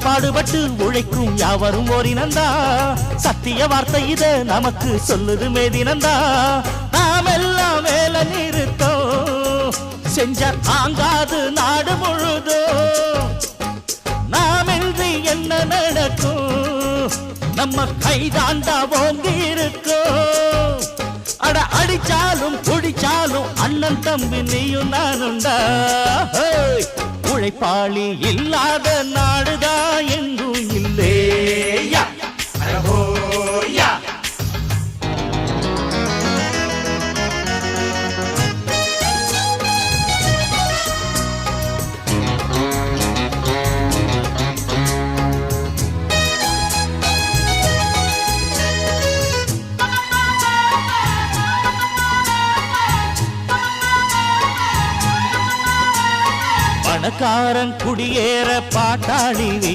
பாடுபட்டு உழைக்கும் யாவரும் ஓரினந்தா சத்திய வார்த்தை இத நமக்கு சொல்லுது மேதினந்தா நாம் எல்லாம் வேலை நிறுத்தோம் செஞ்ச தாங்காது நாடு முழுதோ நாம் இன்றி என்ன நடக்கும் நம்ம கைதாண்டா ஓங்கி இருக்கோம் அட அடிச்சாலும் குடிச்சாலும் அண்ணன் தம்பி நீயும் நானுண்டா உழைப்பாளி இல்லாத நாடுதான் எங்கும் இல்லையா பணக்காரன் குடியேற பாட்டாளி